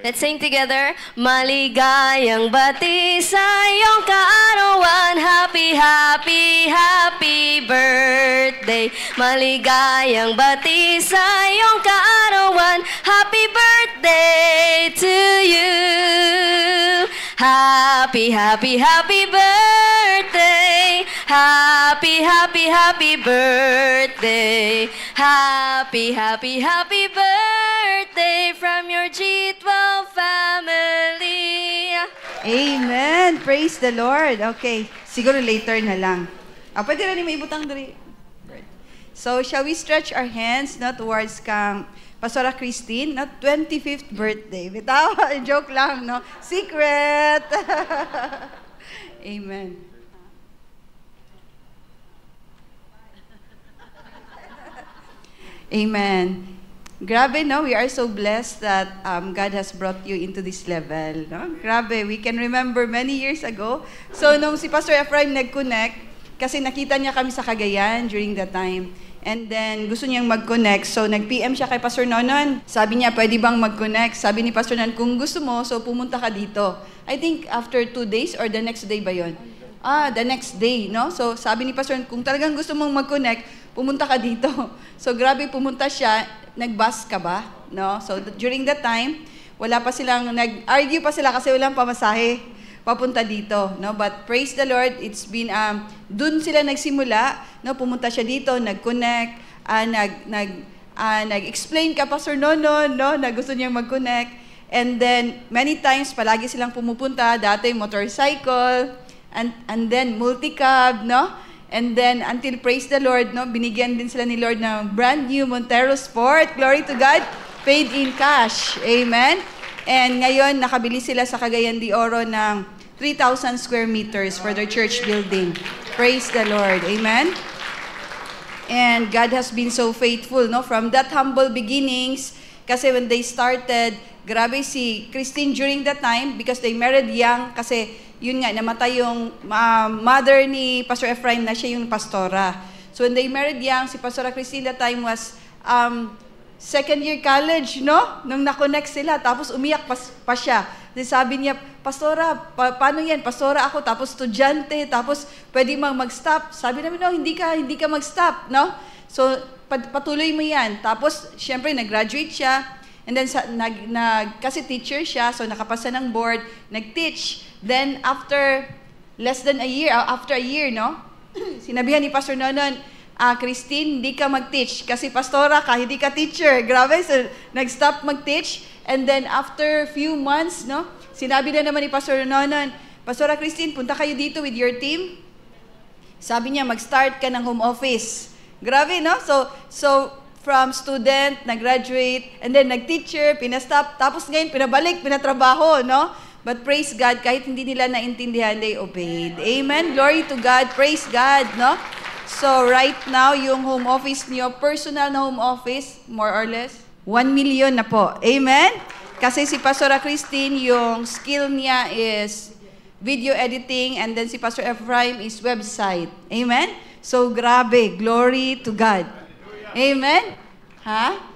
Let's sing together. Maligayang bati sa iyong kaarawan. Happy, happy, happy birthday. Maligayang bati sa iyong kaarawan. Happy birthday to you. Happy, happy, happy birthday. Happy, happy, happy birthday. Happy, happy, happy birthday from your G12 family. Amen. Praise the Lord. Okay, siguro later na lang. Pwede rin may ibutang dali. So, shall we stretch our hands towards kang Pastora Christine, 25th birthday. Bitaw, joke lang, no? Secret! Amen. Amen. Grabe, no? We are so blessed that God has brought you into this level, no? Grabe, we can remember many years ago. So, nung si Pastor Ephraim nag-connect, kasi nakita niya kami sa Cagayan during that time. And then, gusto niyang mag-connect. So, nag-PM siya kay Pastor Nonon. Sabi niya, pwede bang mag-connect? Sabi ni Pastor Nonon, kung gusto mo, so pumunta ka dito. I think after 2 days or the next day ba yun? The next day, no? So, sabi ni Pastor Nonon, kung talagang gusto mong mag-connect, pumunta ka dito. So, grabe, pumunta siya. Nag-bus ka ba? No? So, during that time, wala pa silang, nag-argue pa sila kasi walang pamasahe papunta dito, no? But praise the Lord, it's been dun sila nagsimula, no? Pumunta siya dito, nag-connect, nag-explain ka Pastor Nonon, no? Na gusto niyang mag-connect. And then many times palagi silang pumupunta, dati motorcycle, and then multi-cab, no? And then until praise the Lord, no? Binigyan din sila ni Lord ng brand new Montero Sport. Glory to God. Paid in cash. Amen. And ngayon nakabili sila sa Cagayan de Oro ng 3,000 square meters for their church building. Praise the Lord. Amen. And God has been so faithful, no? From that humble beginnings, kasi when they started, grabe si Christine during that time, because they married young, kasi yun nga, namatay yung mother ni Pastor Ephraim na siya yung pastora. So when they married young, si Pastora Christine that time was second year college, no? Nung na-connect sila, tapos umiyak pa siya. Sabi niya, Pastora, paano yan? Pastora ako, tapos estudyante, tapos pwede mag-stop. Sabi namin, no, hindi ka mag-stop, no? So, patuloy mo yan. Tapos, syempre, nag-graduate siya, and then, kasi teacher siya, so nakapasa ng board, nag-teach. Then, after less than a year, after a year, no? Sinabihan ni Pastor Nonon, Christine, hindi ka mag-teach. Kasi pastora ka, hindi ka teacher. Grabe, so nag-stop mag-teach. And then after few months, no, sinabi na naman ni Pastor Nonon, Pastora Christine, punta kayo dito with your team. Sabi niya, mag-start ka ng home office. Grabe, no? So from student, nag-graduate, and then nag-teacher, pinastop, tapos ngayon pinabalik, pinatrabaho, no? But praise God, kahit hindi nila naintindihan, they obeyed. Amen? Glory to God. Praise God, no? So, right now, yung home office niyo, personal na home office, more or less, 1 million na po. Amen? Kasi si Pastora Christine, yung skill niya is video editing, and then si Pastor Ephraim is website. Amen? So, grabe. Glory to God. Amen? Ha?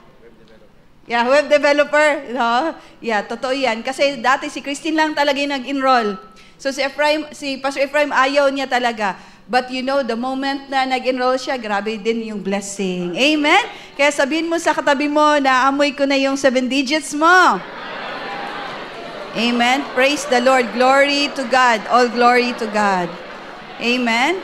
Yeah, web developer. No? Yeah, totoo yan. Kasi dati si Christine lang talaga yung nag-enroll. So, si Pastor Ephraim, ayaw niya talaga. But you know, the moment na nag-enroll siya, grabe din yung blessing. Amen? Kaya sabihin mo sa katabi mo, naamoy ko na yung 7 digits mo. Amen? Praise the Lord. Glory to God. All glory to God. Amen?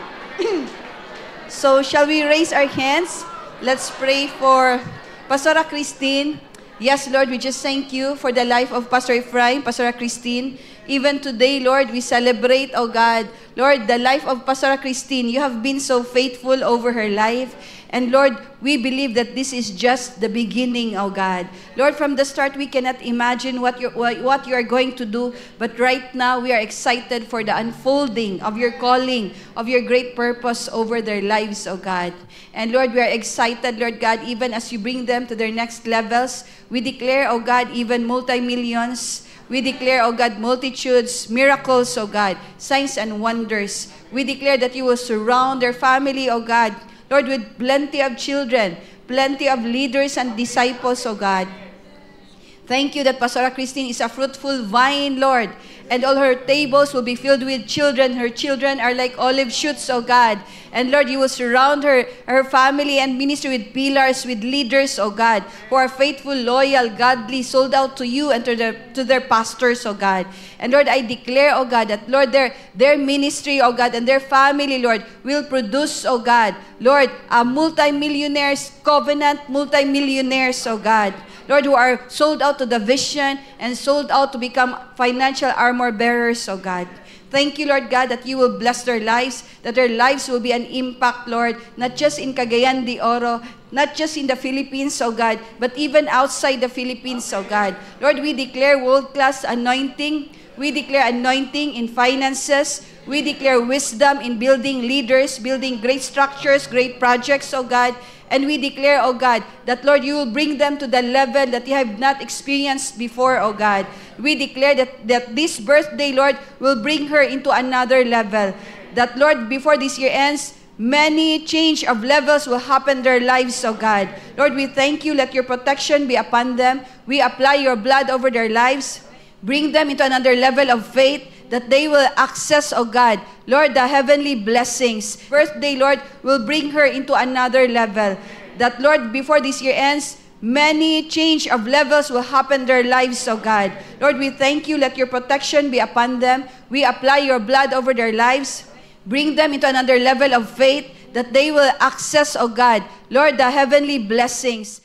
So, shall we raise our hands? Let's pray for Pastora Christine. Yes, Lord, we just thank you for the life of Pastor Ephraim, Pastora Christine. Even today, Lord, we celebrate, oh God, Lord, the life of Pastora Christine. You have been so faithful over her life. And Lord, we believe that this is just the beginning, oh God. Lord, from the start, we cannot imagine what you are going to do. But right now, we are excited for the unfolding of your calling, of your great purpose over their lives, oh God. And Lord, we are excited, Lord God, even as you bring them to their next levels. We declare, oh God, even multi-millions. We declare, oh God, multitudes, miracles, oh God, signs and wonders. We declare that you will surround their family, oh God, Lord, with plenty of children, plenty of leaders and disciples, oh God. Thank you that Pastora Christine is a fruitful vine, Lord. And all her tables will be filled with children. Her children are like olive shoots, oh God. And Lord, you will surround her family and ministry with pillars, with leaders, oh God, who are faithful, loyal, godly, sold out to you and to their pastors, oh God. And Lord, I declare, oh God, that Lord, their ministry, oh God, and their family, Lord, will produce, oh God, Lord, a multi-millionaires covenant, multi-millionaires, oh God. Lord, who are sold out to the vision and sold out to become financial armor bearers, oh God. Thank you, Lord God, that you will bless their lives, that their lives will be an impact, Lord, not just in Cagayan de Oro, not just in the Philippines, oh God, but even outside the Philippines, oh God. Lord, we declare world-class anointing. We declare anointing in finances. We declare wisdom in building leaders, building great structures, great projects, oh God. And we declare, oh God, that Lord, you will bring them to the level that you have not experienced before, oh God. We declare that this birthday, Lord, will bring her into another level. That, Lord, before this year ends, many change of levels will happen in their lives, oh God. Lord, we thank you. Let your protection be upon them. We apply your blood over their lives. Bring them into another level of faith, that they will access, oh God, Lord, the heavenly blessings. Birthday, Lord, will bring her into another level. That, Lord, before this year ends, many change of levels will happen in their lives, oh God. Lord, we thank you. Let your protection be upon them. We apply your blood over their lives. Bring them into another level of faith, that they will access, oh God, Lord, the heavenly blessings.